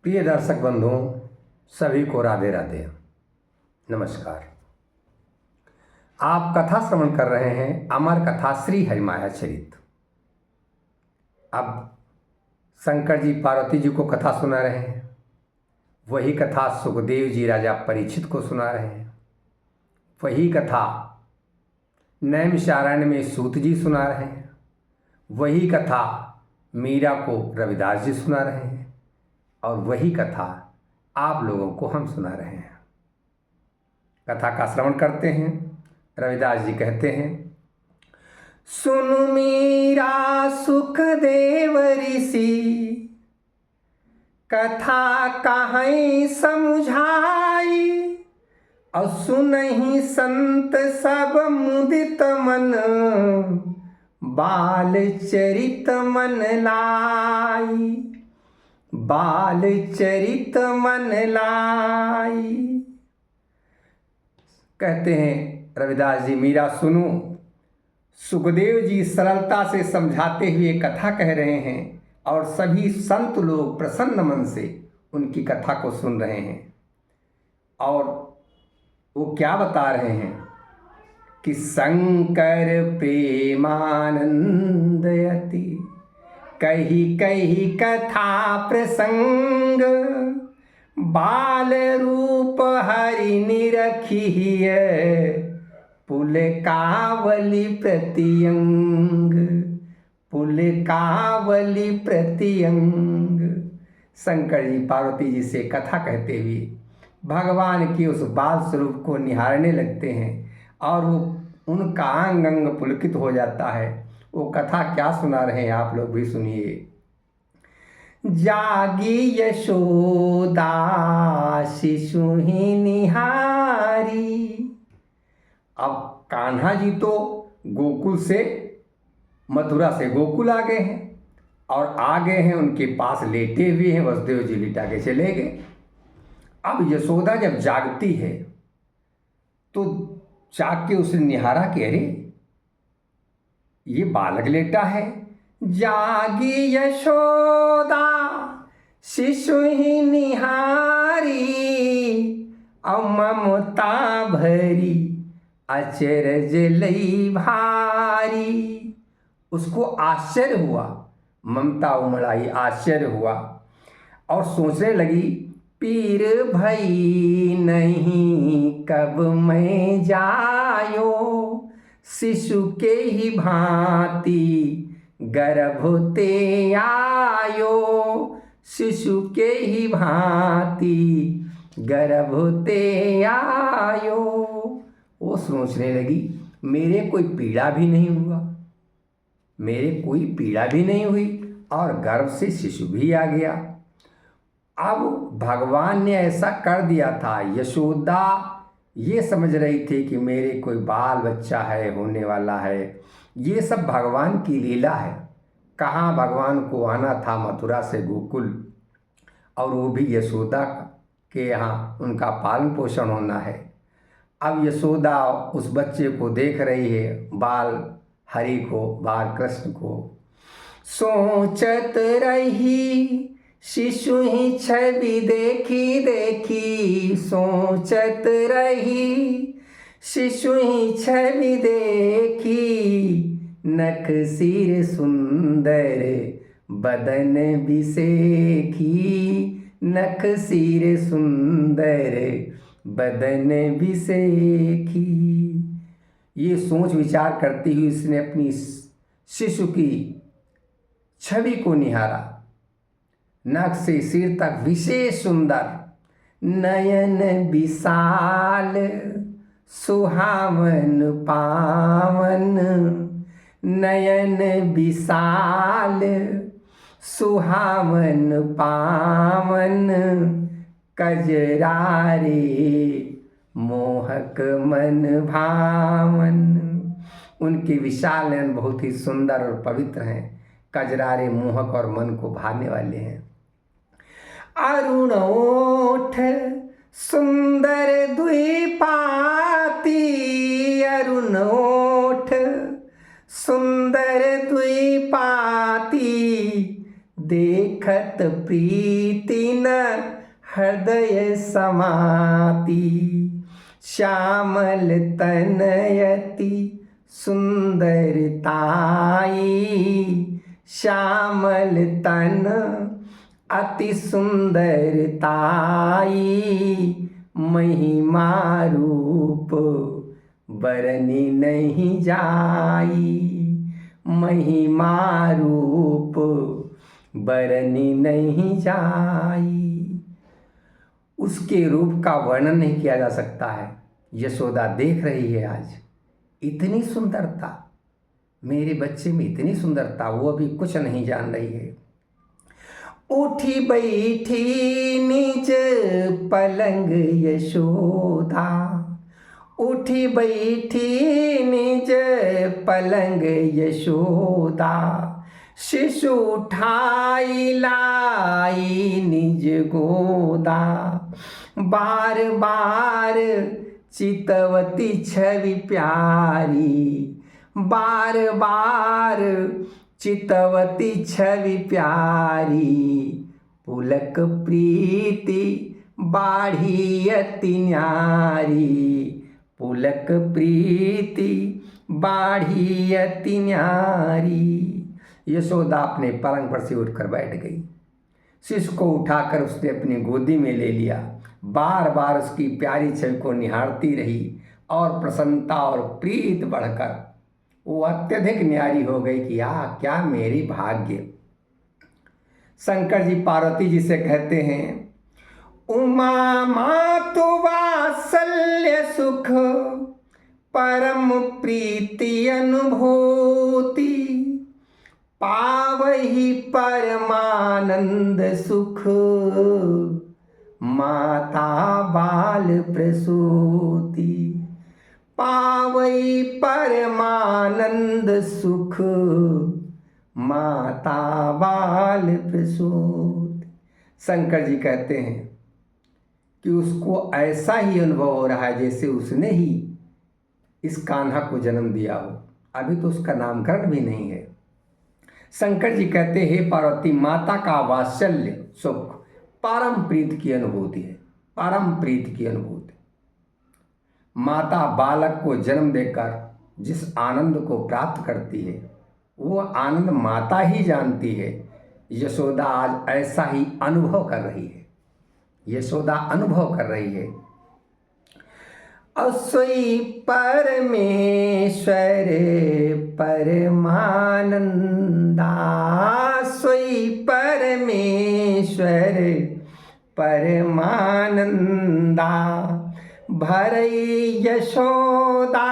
प्रिय दर्शक बंधुओं, सभी को राधे राधे, नमस्कार। आप कथा श्रवण कर रहे हैं अमर कथा श्री हरिमाया चरित। अब शंकर जी पार्वती जी को कथा सुना रहे हैं। वही कथा सुखदेव जी राजा परीक्षित को सुना रहे हैं। वही कथा नैमिषारण्य में सूत जी सुना रहे हैं। वही कथा मीरा को रविदास जी सुना रहे हैं और वही कथा आप लोगों को हम सुना रहे हैं। कथा का श्रवण करते हैं। रविदास जी कहते हैं, सुन मीरा सुखदेव ऋषि, कथा कहीं समझाई, और सुनहि संत सब मुदित मन, बाल चरित मन लाई, बाल चरित मन लाई। कहते हैं रविदास जी, मीरा सुनो, सुखदेव जी सरलता से समझाते हुए कथा कह रहे हैं और सभी संत लोग प्रसन्न मन से उनकी कथा को सुन रहे हैं। और वो क्या बता रहे हैं कि शंकर प्रेमानंद अति, कही कही कथा प्रसंग, बाल रूप हरि निरखिय, पुलकावली प्रतिअंग, पुलकावली प्रतिअंग। शंकर जी पार्वती जी से कथा कहते हुए भगवान के उस बाल स्वरूप को निहारने लगते हैं और वो उनका अंग अंग पुलकित हो जाता है। वो कथा क्या सुना रहे हैं, आप लोग भी सुनिए। जागी यशोदा शिशु ही निहारी। अब कान्हा जी तो गोकुल से, मथुरा से गोकुल आ गए हैं और आ गए हैं, उनके पास लेटे हुए हैं। वसुदेव जी लिटा के चले गए। अब यशोदा जब जागती है तो जाग के उसने निहारा कि अरे ये बालक लेटा है। जागी यशोदा शिशु ही निहारी, ममता भरी अचरज लई भारी। उसको आश्चर्य हुआ, ममता उमड़ाई, आश्चर्य हुआ और सोचने लगी, पीर भई नहीं कब मैं जायो, शिशु के ही भांति गर्भ ते आयो, शिशु के ही भांति गर्भ ते आयो। वो सोचने लगी, मेरे कोई पीड़ा भी नहीं हुआ, मेरे कोई पीड़ा भी नहीं हुई और गर्भ से शिशु भी आ गया। अब भगवान ने ऐसा कर दिया था। यशोदा ये समझ रही थी कि मेरे कोई बाल बच्चा है, होने वाला है। ये सब भगवान की लीला है। कहाँ भगवान को आना था मथुरा से गोकुल, और वो भी यशोदा के यहाँ उनका पालन पोषण होना है। अब यशोदा उस बच्चे को देख रही है, बाल हरि को, बाल कृष्ण को। सोचत रही शिशु ही छवि देखी देखी, सोचत रही शिशु ही छवि देखी, नख सिर सुंदर बदन बिसेखी, नख सिर सुंदर बदन बिसेखी। ये सोच विचार करती हुई उसने अपनी शिशु की छवि को निहारा। नख से सिर तक विशेष सुंदर, नयन विशाल सुहावन पावन, नयन विशाल सुहावन पावन, कजरारे मोहक मन भावन। उनके विशाल नयन बहुत ही सुंदर और पवित्र हैं, कजरारे मोहक और मन को भाने वाले हैं। अरुण ओठ सुंदर द्विपाती, अरुण ओठ सुंदर द्विपाती, देख देखत प्रीति न हृदय समाती। श्यामल तनयति सुंदरताई, श्यामल तन अति सुंदरताई। महिमा रूप बरनी नहीं जाई, महिमा रूप बरनी नहीं जाई। उसके रूप का वर्णन नहीं किया जा सकता है। यशोदा देख रही है आज इतनी सुंदरता, मेरे बच्चे में इतनी सुंदरता, वो अभी कुछ नहीं जान रही है। उठी बैठी निज पलंग यशोदा, उठी बैठी निज पलंग यशोदा। शिशु उठाई लाई निज गोदा, बार बार चितवती छवि प्यारी, बार बार चितवती छवि प्यारी। पुलक प्रीति बाढ़ी अति न्यारी, पुलक प्रीति बाढ़ी अति न्यारी। यशोदा अपने पलंग पर से उठकर बैठ गई। शिशु को उठाकर उसने अपनी गोदी में ले लिया, बार बार उसकी प्यारी छवि को निहारती रही और प्रसन्नता और प्रीत बढ़कर वो अत्यधिक न्यारी हो गई कि क्या मेरी भाग्य। शंकर जी पार्वती जी से कहते हैं, उमा मातु वात्सल्य सुख परम प्रीति अनुभूति। पावहि परमानंद सुख माता बाल प्रसूति। पावई परमानंद सुख माता बाल प्रसूति। शंकर जी कहते हैं कि उसको ऐसा ही अनुभव हो रहा है जैसे उसने ही इस कान्हा को जन्म दिया हो, अभी तो उसका नामकरण भी नहीं है। शंकर जी कहते हैं, पार्वती माता का वात्सल्य सुख परम प्रीत की अनुभूति है, परम प्रीत की अनुभूति। माता बालक को जन्म देकर जिस आनंद को प्राप्त करती है वो आनंद माता ही जानती है। यशोदा आज ऐसा ही अनुभव कर रही है, यशोदा अनुभव कर रही है। असोई परमेश्वर परमानंदा, सोई परमेश्वर परमानंदा। भरई यशोदा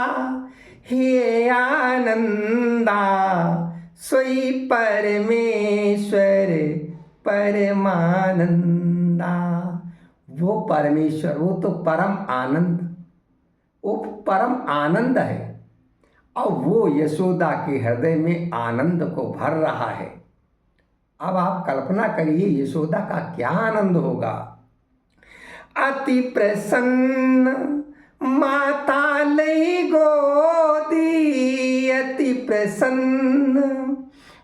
हे आनंदा, सोई परमेश्वर परमानंदा। वो परमेश्वर, वो तो परम आनंद, वो परम आनंद है और वो यशोदा के हृदय में आनंद को भर रहा है। अब आप कल्पना करिए यशोदा का क्या आनंद होगा। अति प्रसन्न माता लई गोदी, अति प्रसन्न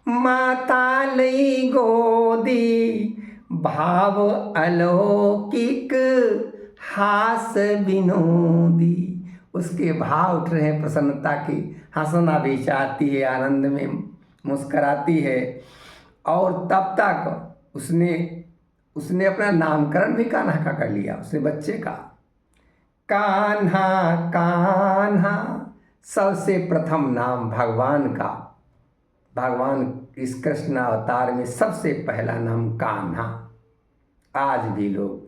माता लई गोदी। भाव अलौकिक हास विनोदी, उसके भाव उठ रहे हैं प्रसन्नता की, हंसना भी चाहती है, आनंद में मुस्कराती है। और तब तक उसने अपना नामकरण भी कान्हा का कर लिया, उसने बच्चे का। कान्हा कान्हा सबसे प्रथम नाम भगवान का, भगवान इस कृष्ण अवतार में सबसे पहला नाम कान्हा। आज भी लोग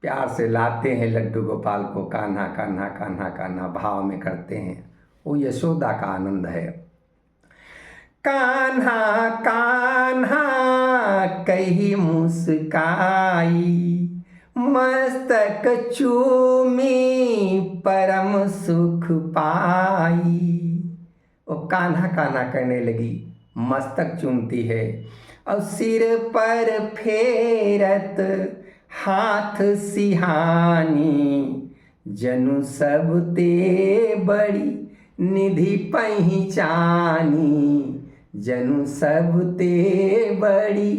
प्यार से लाते हैं लड्डू गोपाल को, कान्हा कान्हा कान्हा कान्हा भाव में करते हैं, वो यशोदा का आनंद है। कान्हा कान्हा कही मुस्काई, मस्तक चूमी परम सुख पाई। वो कान्हा कान्हा कहने लगी, मस्तक चूमती है और सिर पर फेरत हाथ सिहानी। जनु सब ते बड़ी निधि पहचानी, जनु सब ते बड़ी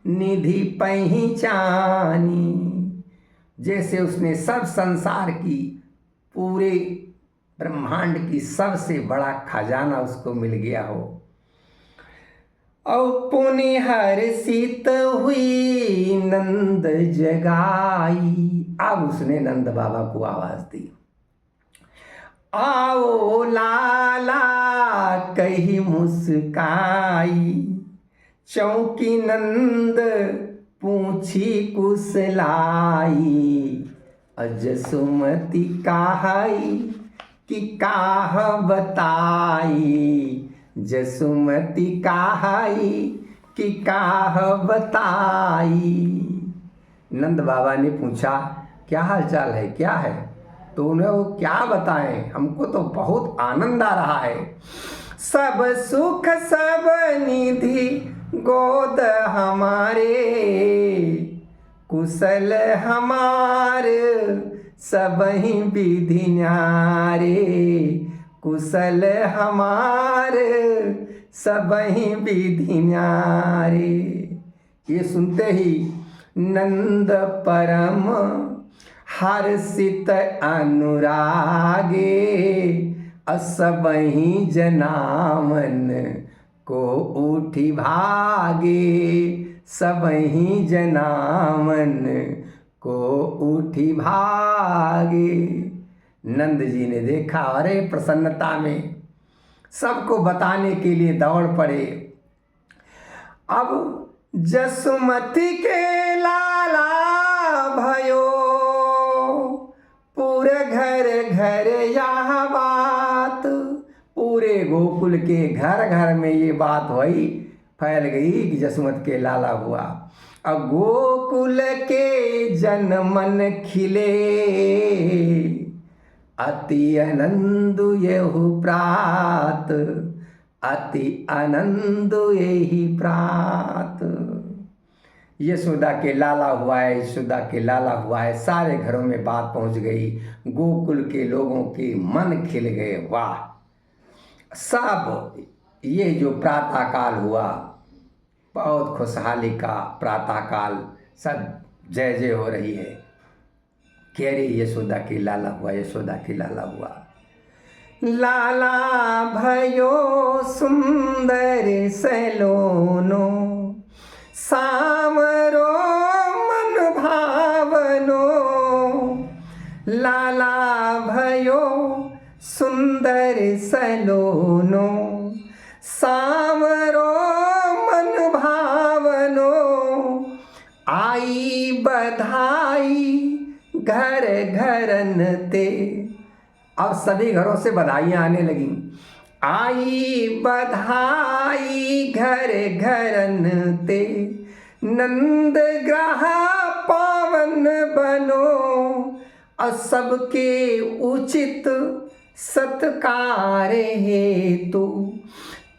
निधि पहचानी। जैसे उसने सब संसार की, पूरे ब्रह्मांड की सबसे बड़ा खजाना उसको मिल गया हो। और पुण्य हर्षित हुई नंद जगाई। अब उसने नंद बाबा को आवाज दी, आओ लाला कही मुस्काई। चौकी नंद पूछी कुशलाई। जसुमती काहई कि काह बताई। जसुमती काहई कि काह बताई। नंद बाबा ने पूछा, क्या हाल चाल है, क्या है? तो उन्हें वो क्या बताएं, हमको तो बहुत आनंद आ रहा है। सब सुख सब निधि गोद हमारे। कुशल हमार सब ही विधि न्यारे। कुशल हमार सब ही विधि न्यारे। ये सुनते ही नंद परम हर्षित अनुरागे। असबहि जनामन को उठी भागे। सबहि जनामन को उठी भागे। नंद जी ने देखा, अरे प्रसन्नता में सबको बताने के लिए दौड़ पड़े। अब जसुमती के लाला भयो, पूरे घर घर यह बात। पूरे गोकुल के घर घर में ये बात हुई, फैल गई कि जसुमत के लाला हुआ। अब गोकुल के जन मन खिले। अति आनंद यहु प्रात। अति आनंद यही प्रात। यशोदा के लाला हुआ है, यशोदा के लाला हुआ है। सारे घरों में बात पहुंच गई। गोकुल के लोगों के मन खिल गए। वाह! सब ये जो प्रातः काल हुआ, बहुत खुशहाली का प्रातः काल, सब जय जय हो रही है। कह रही यशोदा के लाला हुआ, यशोदा के लाला हुआ। लाला भयो सुंदर सलोनो। सामरो मन भावनो। लाला भयो सुंदर सलोनो। सामरो मन भावनो। आई बधाई घर घरन ते। अब सभी घरों से बधाइयाँ आने लगी। आई बधाई घर घरन ते। नंद ग्रह पावन बनो। और सबके उचित सत्कार हेतु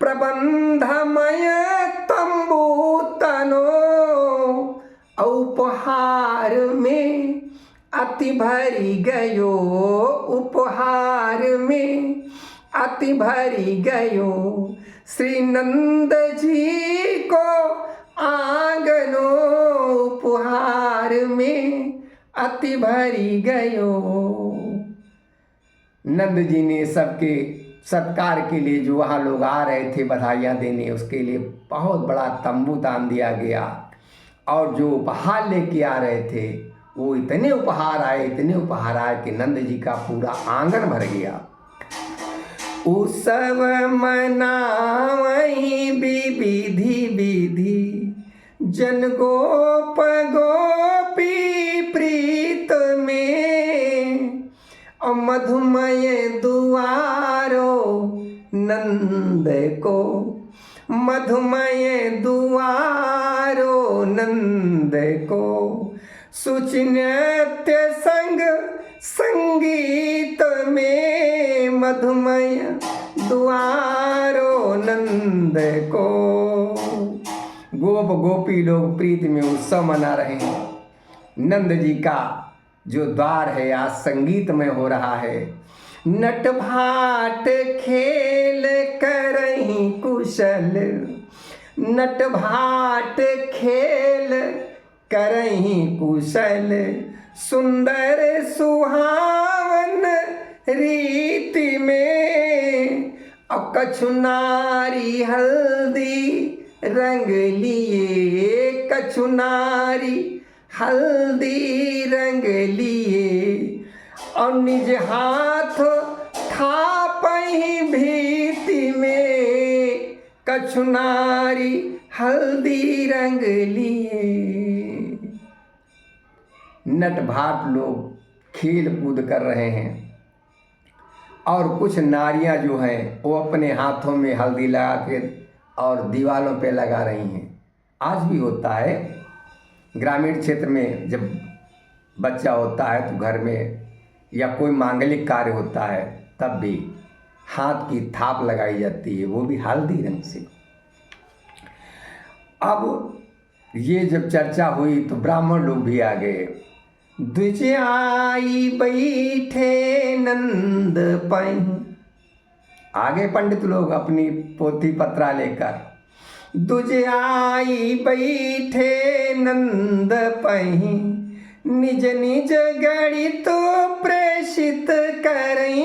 प्रबंधमय तंबू तनो। उपहार में अति भरी गयो। उपहार में अति भरी गयो। श्री नंद जी को आंगनो। उपहार में अति भरी गयो। नंद जी ने सबके सत्कार के लिए, जो वहाँ लोग आ रहे थे बधाइयाँ देने, उसके लिए बहुत बड़ा तंबू तान दिया गया। और जो उपहार लेके आ रहे थे, वो इतने उपहार आए, इतने उपहार आए कि नंद जी का पूरा आंगन भर गया। उत्सव मनावहि विधि विधि। जन गोप गोपी प्रीत में। मधुमय दुआरो नंद को। मधुमय दुआरो नंद को। सुचि नृत्य संग संगीत में। मधुमय दुआरो नंद को। गोप गोपी लोग प्रीति में उत्सव मना रहे हैं। नंद जी का जो द्वार है आज संगीतमय हो रहा है। नट भाट खेल करहीं कुशल। नट भाट खेल करही कुशल, सुंदर सुहावन रीति में। अब कछु नारी हल्दी रंग लिए, कछु नारी हल्दी रंग लिए, और निज हाथ थापहि भीति में, कछु नारी हल्दी रंग लिए। नट भाट लोग खेल कूद कर रहे हैं और कुछ नारियां जो हैं वो अपने हाथों में हल्दी लगा के और दीवारों पे लगा रही हैं। आज भी होता है ग्रामीण क्षेत्र में, जब बच्चा होता है तो घर में या कोई मांगलिक कार्य होता है तब भी हाथ की थाप लगाई जाती है, वो भी हल्दी रंग से। अब ये जब चर्चा हुई तो ब्राह्मण लोग भी आ गए। द्विज आई बैठे नंद पई, आगे पंडित लोग अपनी पोथी पत्रा लेकर। द्विज आई बैठे नंद पई, निज निज गणित प्रेषित करई,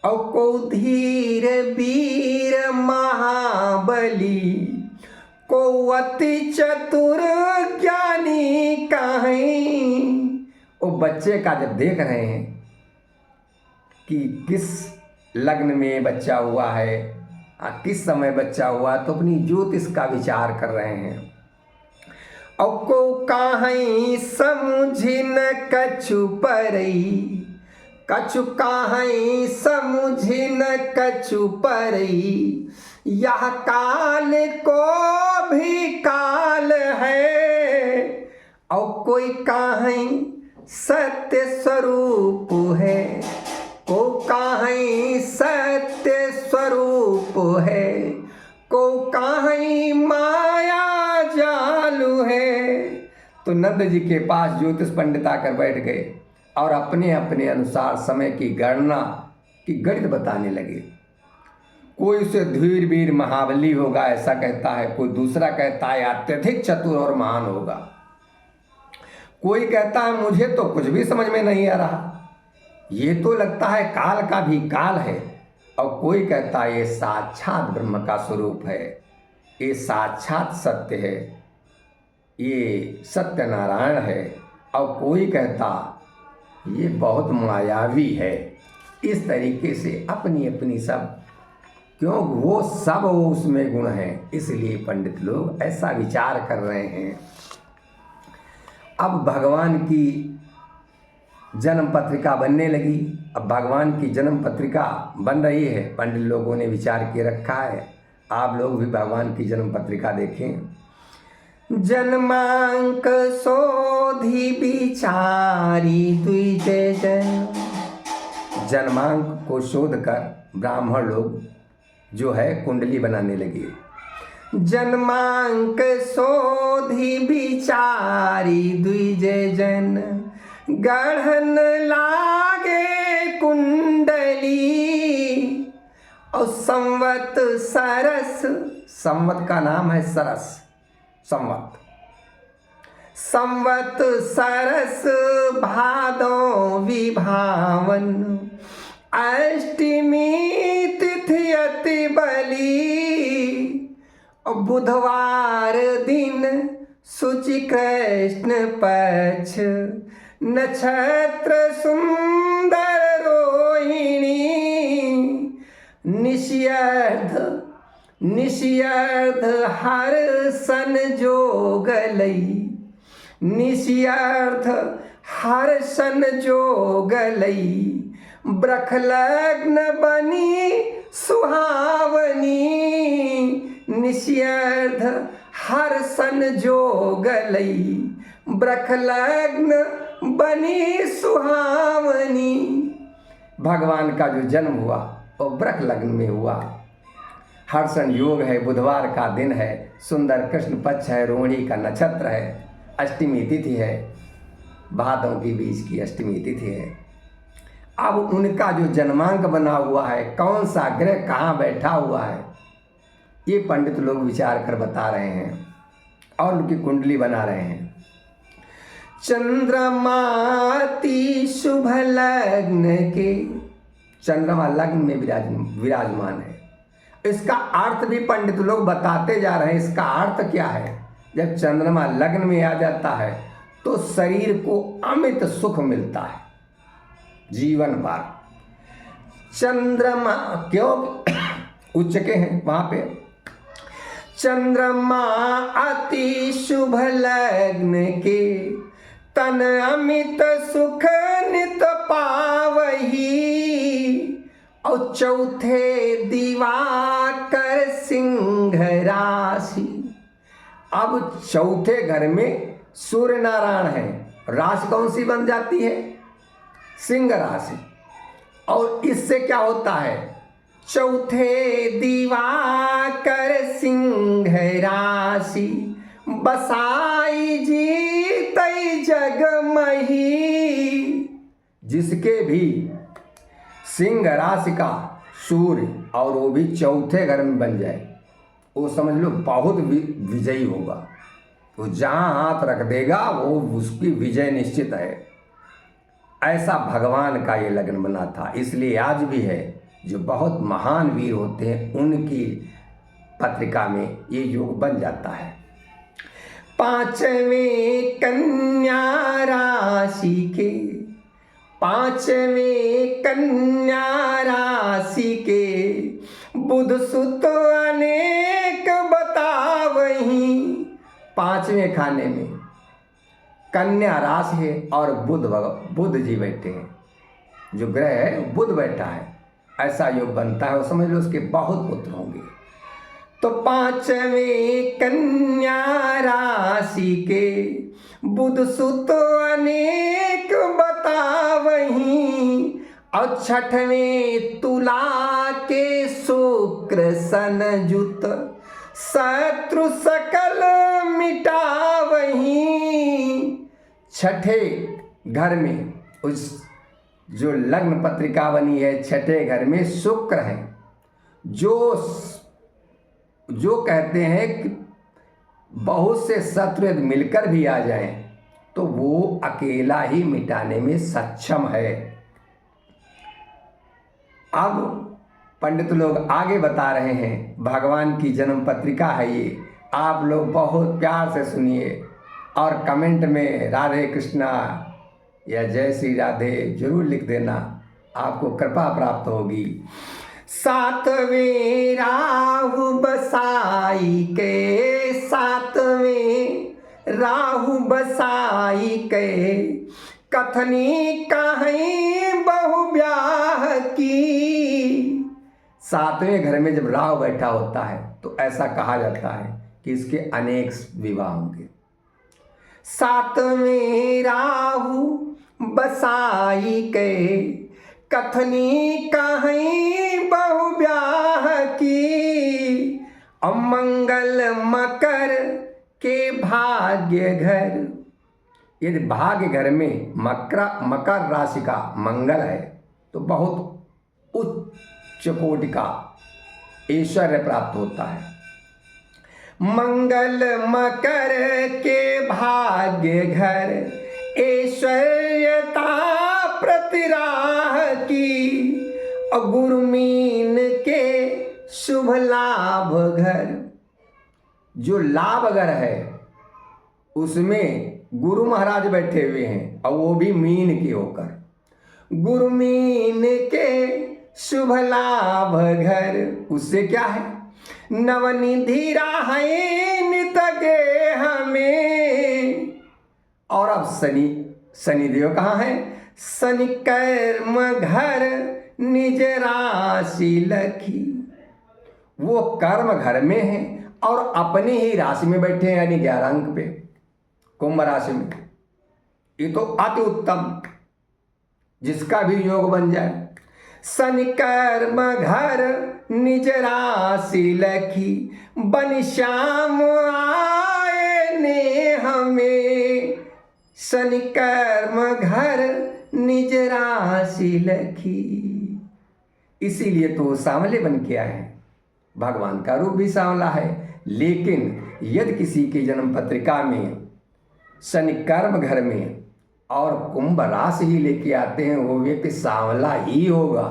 और को धीर वीर महाबली, को अति चतुर ज्ञानी कहीं। वो बच्चे का जब देख रहे हैं कि किस लग्न में बच्चा हुआ है, किस समय बच्चा हुआ, तो अपनी ज्योतिष का विचार कर रहे हैं। और को कहीं समझी न कछु परई, कछु कहीं समझी न कछु परई, यह काल को भी काल है, और कोई कहीं सत्य स्वरूप है, को कहीं सत्य स्वरूप है, को कहीं माया जालू है। तो नंद जी के पास ज्योतिष पंडित आकर बैठ गए और अपने अपने अनुसार समय की गणना की गणित बताने लगे। कोई उसे धीर वीर महाबली होगा ऐसा कहता है, कोई दूसरा कहता है अत्यधिक चतुर और महान होगा, कोई कहता है मुझे तो कुछ भी समझ में नहीं आ रहा, ये तो लगता है काल का भी काल है, और कोई कहता है ये साक्षात ब्रह्म का स्वरूप है, ये साक्षात सत्य है, ये सत्यनारायण है, और कोई कहता ये बहुत मायावी है। इस तरीके से अपनी अपनी सब, क्यों वो सब वो उसमें गुण हैं, इसलिए पंडित लोग ऐसा विचार कर रहे हैं। अब भगवान की जन्म पत्रिका बनने लगी। अब भगवान की जन्म पत्रिका बन रही है, पंडित लोगों ने विचार किए रखा है, आप लोग भी भगवान की जन्म पत्रिका देखें। जन्मांक शोधि विचारी द्विज जन, जन्मांक को शोध कर ब्राह्मण लोग जो है कुंडली बनाने लगे। जन्मांक शोधि विचारी द्विज जन, गढ़न लागे कुंडली, और संवत सरस, संवत का नाम है सरस, संवत, संवत सरस भादों विभावन, अष्टमी तिथि अति बली, और बुधवार दिन शुचि कृष्ण पक्ष, नक्षत्र सुंदर रोहिणी, निशियर्ध निशियर्ध हर सन जोगलई, निशियर्ध हर सन जोगलई, ब्रख लग्न बनी सुहावनी, निशियर्ध हर सन जोगलई, ब्रख लग्न बनी सुहावनी। भगवान का जो जन्म हुआ वो ब्रख लग्न में हुआ, हर्षण योग है, बुधवार का दिन है, सुंदर कृष्ण पक्ष है, रोहिणी का नक्षत्र है, अष्टमी तिथि है, भादों के बीच की अष्टमी तिथि है। अब उनका जो जन्मांक बना हुआ है, कौन सा ग्रह कहाँ बैठा हुआ है, ये पंडित लोग विचार कर बता रहे हैं और उनकी कुंडली बना रहे हैं। चंद्रमाति शुभ लग्न के, चंद्रमा लग्न में विराजमान है। इसका अर्थ भी पंडित लोग बताते जा रहे हैं। इसका अर्थ क्या है? जब चंद्रमा लग्न में आ जाता है तो शरीर को अमित सुख मिलता है जीवन भर। चंद्रमा क्यों उच्च के हैं वहां पे? चंद्रमा अति शुभ लग्न के, तन अमित सुख नित पावही। और चौथे दिवाकर सिंह राशि। अब चौथे घर में सूर्य नारायण है, राशि कौन सी बन जाती है? सिंह राशि। और इससे क्या होता है? चौथे दिवाकर सिंह राशि, बसाई जीतई जगमही। जिसके भी सिंह राशि का सूर्य और वो भी चौथे घर में बन जाए, वो समझ लो बहुत विजयी होगा। वो जहाँ हाथ रख देगा वो उसकी विजय निश्चित है। ऐसा भगवान का ये लग्न बना था। इसलिए आज भी है, जो बहुत महान वीर होते हैं उनकी पत्रिका में ये योग बन जाता है। पांचवें कन्या राशि के, पांचवें कन्या राशि के, बुध सुत अनेक बतावही। पांचवें खाने में कन्या राशि है और बुध जी बैठे हैं। जो ग्रह है बुध बैठा है, ऐसा योग बनता है। वो समझ लो उसके बहुत पुत्र होंगे। तो पांचवें कन्या राशि के, बुध सुत अनेक बतावही। और छठवें तुला के शुक्र सनजुत, शत्रु सकल मिटावही। छठे घर में उस जो लग्न पत्रिका बनी है, छठे घर में शुक्र है, जो कहते हैं कि बहुत से शत्रु यदि मिलकर भी आ जाएं तो वो अकेला ही मिटाने में सक्षम है। अब पंडित लोग आगे बता रहे हैं, भगवान की जन्म पत्रिका है ये। आप लोग बहुत प्यार से सुनिए और कमेंट में राधे कृष्णा या जय श्री राधे जरूर लिख देना, आपको कृपा प्राप्त होगी। सातवें राहु बसाई के, सातवें राहु बसाई के, कथनी कहीं बहु ब्याह की। सातवें घर में जब राहु बैठा होता है तो ऐसा कहा जाता है कि इसके अनेक विवाह होंगे। सातवें राहु बसाई के, कथनी कहीं बहु ब्याह की। अमंगल मकर के भाग्य घर, यदि भाग्य घर में मकर राशि का मंगल है तो बहुत उच्च कोटि का ऐश्वर्य प्राप्त होता है। मंगल मकर के भाग्य घर, ऐश्वर्यता प्रतिराह की। और गुरुमीन के शुभ लाभ घर, जो लाभ घर है उसमें गुरु महाराज बैठे हुए हैं और वो भी मीन के होकर। गुरुमीन के शुभ लाभ घर, उससे क्या है? नवनिधि राहे नित गेह में। और अब शनि देव कहाँ है? शनि कर्म घर निज राशि लखी। वो कर्म घर में है और अपने ही राशि में बैठे हैं, यानी 11 अंक पे, कुंभ राशि में। ये तो अति उत्तम, जिसका भी योग बन जाए। शनि कर्म घर निज राशि लखी, बन श्याम आए ने हमें। शनि कर्म घर निज राशि लखी, इसीलिए तो सांवले बन के आए हैं। भगवान का रूप भी सांवला है। लेकिन यदि किसी की जन्म पत्रिका में शनि कर्म घर में और कुंभ राशि ही लेके आते हैं, वो व्यक्ति सांवला ही होगा।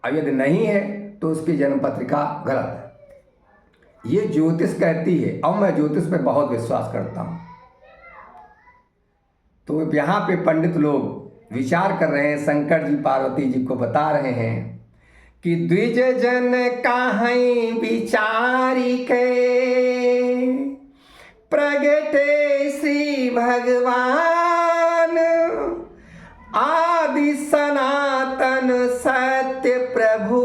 और यदि नहीं है तो उसकी जन्म पत्रिका गलत है। ये ज्योतिष कहती है, और मैं ज्योतिष पे बहुत विश्वास करता हूँ। तो यहाँ पे पंडित लोग विचार कर रहे हैं, शंकर जी पार्वती जी को बता रहे हैं कि द्विज जन काहई विचारी के प्रगटे श्री भगवान, आदि सनातन सत्य प्रभु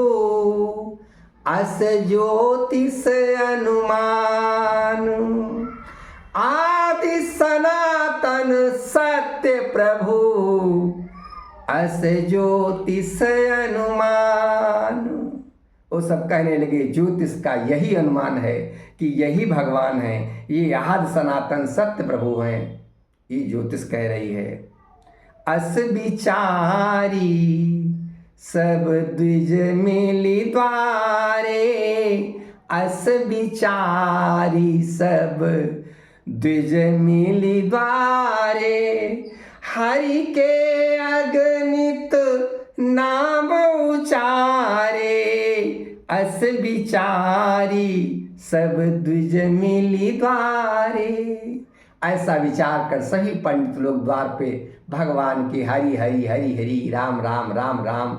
अस ज्योतिष अनुमान। आदि सनातन सत्य प्रभु अस ज्योतिष अनुमान। वो सब कहने लगे ज्योतिष का यही अनुमान है कि यही भगवान है, ये आदि सनातन सत्य प्रभु हैं। ये ज्योतिष कह रही है। अस विचारी सब द्विज मिली द्वारे, अस विचारी सब द्विज मिली द्वारे, हरि के अगणित नाम उचारे, अस विचारी सब द्विज मिली द्वारे। ऐसा विचार कर सभी पंडित लोग द्वार पे भगवान की हरि हरि हरि हरि राम राम राम राम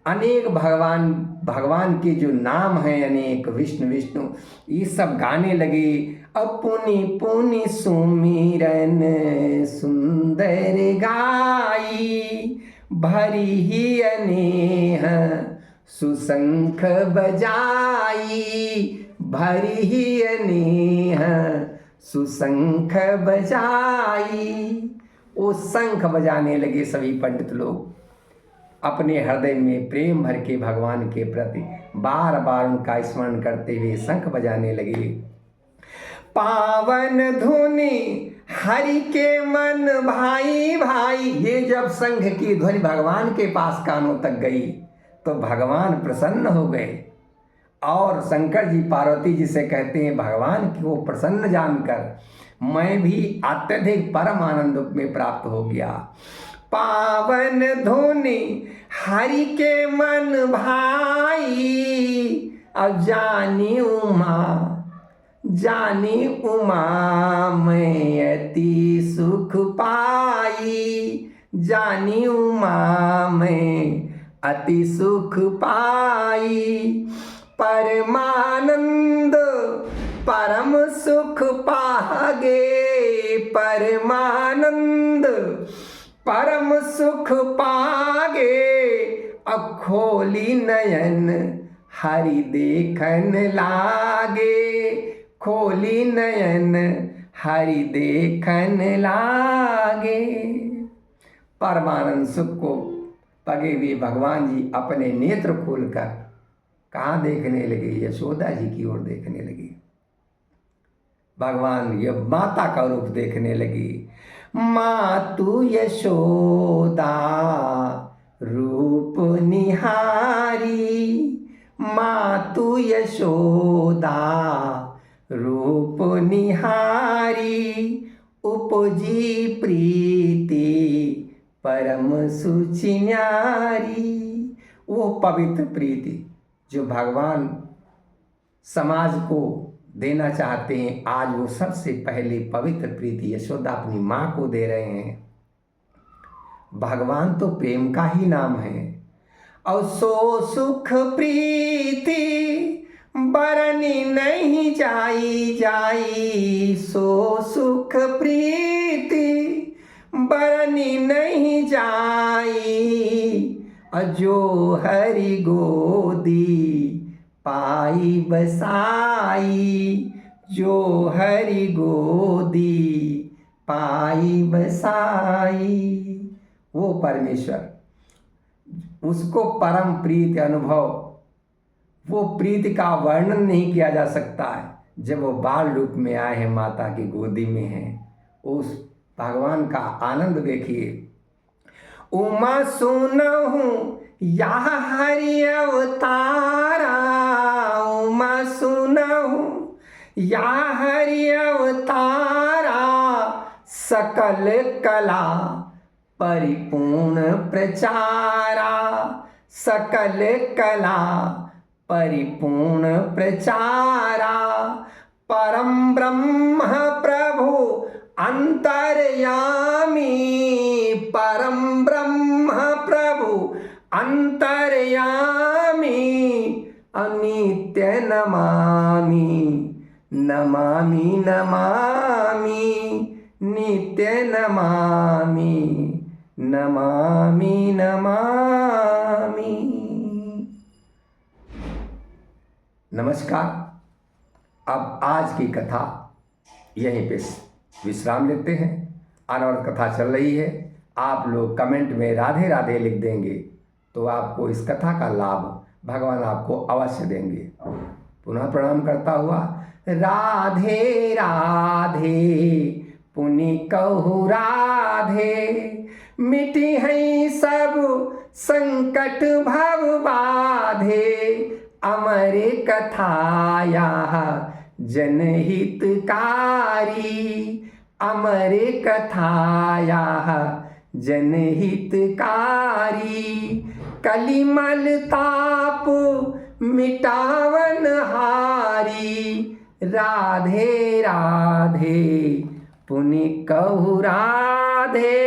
अनेक भगवान के जो नाम हैं अनेक, विष्णु विष्णु, ये सब गाने लगे। अपनी पुनि सुमिरन सुंदर गाई, भरी ही अनेह सुशंख बजाई, भरी ही अनेह सुशंख बजाई। वो शंख बजाने लगे सभी पंडित लोग, अपने हृदय में प्रेम भर के भगवान के प्रति बार बार उनका स्मरण करते हुए शंख बजाने लगे। पावन धुनि हरि के मन भाई भाई। ये जब शंख की ध्वनि भगवान के पास कानों तक गई तो भगवान प्रसन्न हो गए, और शंकर जी पार्वती जी से कहते हैं भगवान को प्रसन्न जानकर मैं भी अत्यधिक परम आनंद में प्राप्त हो गया। पावन धुनि हरि के मन भाई, अब जानी उमा मैं अति सुख पाई, जानी उमा मैं अति सुख पाई। परमानंद परम सुख पागे, परमानंद परम सुख पागे। अब खोली नयन हरि देखन लागे, खोली नयन हरि देखन लागे। परमानंद सुख को पगे हुए भगवान जी अपने नेत्र खोलकर कहाँ देखने लगे? यशोदा जी की ओर देखने लगे। भगवान ये माता का रूप देखने लगी। मातु यशोदा रूप निहारी, मातु यशोदा रूप निहारी। उपजी प्रीति परम सुचि न्यारी। वो पवित्र प्रीति जो भगवान समाज को देना चाहते हैं, आज वो सबसे पहले पवित्र प्रीति यशोदा अपनी माँ को दे रहे हैं। भगवान तो प्रेम का ही नाम है। और सो सुख प्रीति बरनी नहीं जाई, सो सुख प्रीति बरनी नहीं जाई। जो हरि गोदी पाई बसाई, जो हरि गोदी पाई बसाई। वो परमेश्वर, उसको परम प्रीति अनुभव, वो प्रीति का वर्णन नहीं किया जा सकता है। जब वो बाल रूप में आए हैं, माता की गोदी में हैं, उस भगवान का आनंद देखिए। उमा सुनहु यह हरि अवतारा, महिमा सुनहु या हरि अवतारा, सकल कला परिपूर्ण प्रचारा, सकल कला परिपूर्ण प्रचारा। परम ब्रह्म प्रभु अंतर्यामी, परम ब्रह्म प्रभु अंतर्यामी, अनित्य नमामि, नमामि नमामि, नित्य नमामि, नमामि नमामि। नमस्कार। अब आज की कथा यहीं पे विश्राम लेते हैं। अनवरत कथा चल रही है। आप लोग कमेंट में राधे राधे लिख देंगे तो आपको इस कथा का लाभ भगवान आपको अवश्य देंगे। पुनः प्रणाम करता हुआ राधे राधे पुनि कहु राधे, मिटी है सब संकट भव बाधे, अमर कथाया जनहितकारी, अमर कथाया जनहितकारी, कलिमल ताप मिटावन हारी, राधे राधे पुनि कहु राधे।